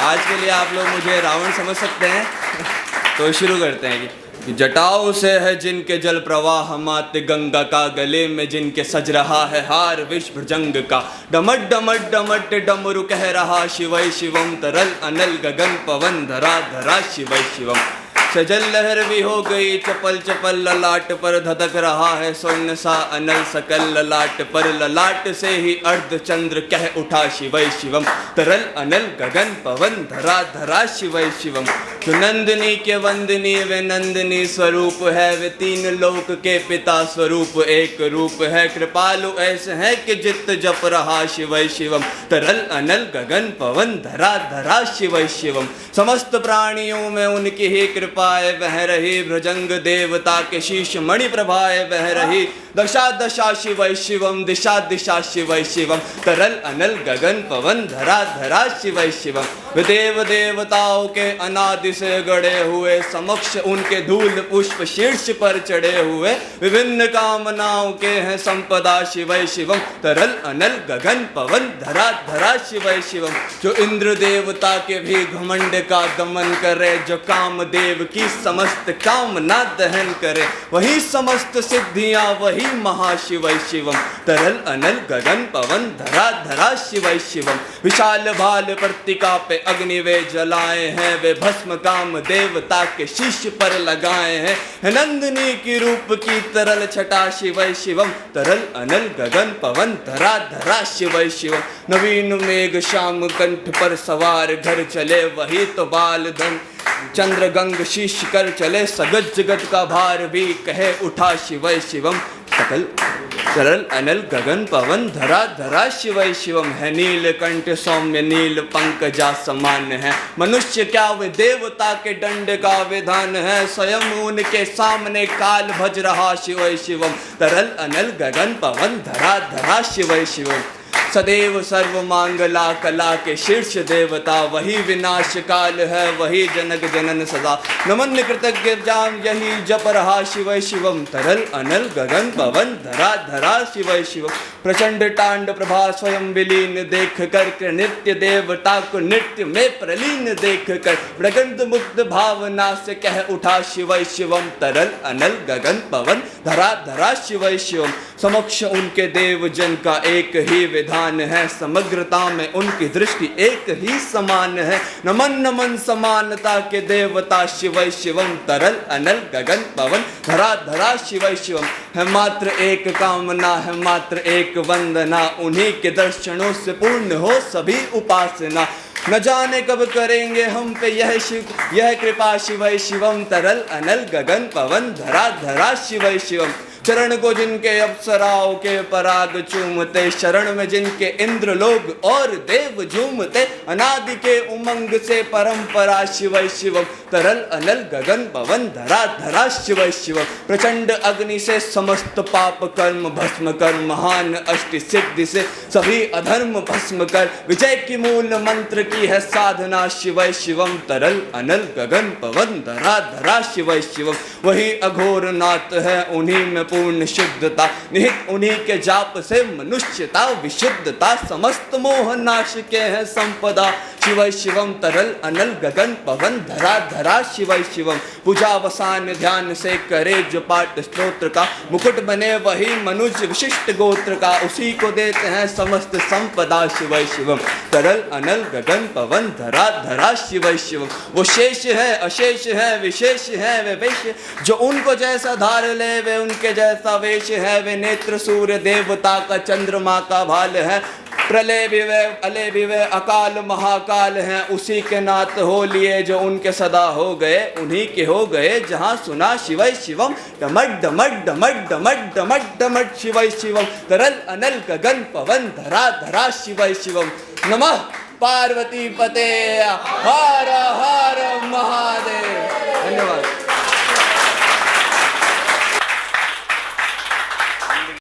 आज के लिए आप लोग मुझे रावण समझ सकते हैं। तो शुरू करते हैं कि जटाओं से है जिनके जल प्रवाह मात गंगा का, गले में जिनके सज रहा है हार विश्व भुजंग का। डमट डमट डमट डमरू कह रहा शिवै शिवम, तरल अनल गगन पवन धरा धरा शिवै शिवम। सजल लहर भी हो गई चपल चपल, ललाट पर धधक रहा है स्वर्ण सा अनल सकल। ललाट पर ललाट से ही अर्ध चंद्र कह उठा शिवै शिवम, तरल अनल गगन पवन धरा धरा शिवै शिवम। जो नंदिनी के वंदनी वे नंदिनी स्वरूप है, वे तीन लोक के पिता स्वरूप एक रूप है। कृपालु ऐसे है कि जित जप रहा शिवै शिवम, तरल अनल गगन पवन धरा धरा शिवै शिवम। समस्त प्राणियों में उनकी ही कृपा बह रही, भुजंग देवता के शीश मणि प्रभाए बह रही। दशा दशा शिवै शिवम, दिशा दिशा शिवै शिवम, तरल अनल गगन पवन धरा धरा शिवै शिवम। देव देवताओं के अनादि से गड़े हुए, समक्ष उनके धूल पुष्प शीर्ष पर चढ़े हुए। विभिन्न कामनाओं के हैं संपदा शिवै शिवम, तरल अनल गगन पवन धरा धरा शिवै शिवम। जो इंद्र देवता के भी घमंड का दमन करे, जो कामदेव की समस्त कामना दहन करे, वही समस्त सिद्धियां वही महाशिवै शिवम, तरल अनल गगन पवन धरा धरा शिवै शिवम। विशाल भाल प्रतिका पे अग्नि वे जलाए हैं, वे भस्म काम देवता के शीश पर लगाए हैं। नंदिनी की रूप की तरल छटा शिवै शिवम, तरल अनल गगन पवन धरा धरा शिवै शिवम। नवीन मेघ श्याम कंठ पर सवार घर चले, वही तो बाल धन चंद्र गंग शीश कर चले। सगत जगत का भार भी कहे उठा शिवै शिवम, सकल तरल अनल गगन पवन धरा धरा शिवै शिवम। है नील कंठ सौम्य नील पंकजा समान है, मनुष्य क्या वे देवता के दंड का विधान है। स्वयं उनके सामने काल भज रहा शिवै शिवम, तरल अनल गगन पवन धरा धरा शिवै शिवम। सदैव सर्व मांगला कला के शीर्ष देवता, वही विनाश काल है वही जनक जनन सदा। नमन कृतज्ञ जाम यही जप रहा शिवै शिवम, तरल अनल गगन पवन धरा धरा शिवै शिवम। प्रचंड टांड प्रभा स्वयं विलीन देख कर, नित्य देवता को नृत्य में प्रलीन देख कर। मृगंध मुक्त भावना से कह उठा शिवै शिवम, तरल अनल गगन पवन धरा धरा शिवै शिवम। समक्ष उनके देव जन का एक ही विधान है, समग्रता में उनकी दृष्टि एक ही समान है। नमन नमन समानता के देवता शिवै शिवम, तरल अनल गगन पवन धरा धरा शिवै शिवम। है मात्र एक कामना है मात्र एक वंदना, उन्हीं के दर्शनों से पूर्ण हो सभी उपासना। न जाने कब करेंगे हम पे यह कृपा शिवै शिवम, तरल अनल गगन पवन धरा धरा शिवै शिवम। चरण को जिनके अप्सराओं के पराग चूमते, शरण में जिनके इंद्र लोग और देव झूमते। अनादि के उमंग से परंपरा शिवै शिवम, तरल अनल गगन पवन धरा धरा शिवै शिवम। प्रचंड अग्नि से समस्त पाप कर्म भस्म कर, महान अष्ट सिद्धि से सभी अधर्म भस्म कर। विजय की मूल मंत्र की है साधना शिवै शिवम, तरल अनल गगन पवन धरा धरा शिवै शिवम। वही अघोर नाथ है उन्हीं में पूर्ण शुद्धता, निहित उन्हीं के जाप से मनुष्यता विशुद्धता। समस्त मोह नाश के हैं संपदा शिवै शिवम, तरल अनल गगन पवन धरा धरा शिवै शिवम। पूजा वसान ध्यान से करे जो पाठ स्तोत्र का, मुकुट बने वही मनुष्य विशिष्ट गोत्र का। उसी को देते हैं समस्त संपदा शिवै शिवम, तरल अनल गगन पवन धरा धरा शिवै शिवम। वो शेष है अशेष है विशेष है वे वेश, जो उनको जैसा धार ले वे उनके जैसा वेश है। वे नेत्र सूर्य देवता का चंद्रमा का भाल है, प्रलय भी वे अले भी वे अकाल महाकाल हैं। उसी के नाथ हो लिए जो उनके सदा हो गए, उन्हीं के हो गए जहाँ सुना शिवै शिवम। डमट डमट डमट डमट डमट डमट शिवै शिवम, तरल अनल गगन पवन धरा धरा शिवै शिवम। नमः पार्वती पते हर हर महादेव। धन्यवाद।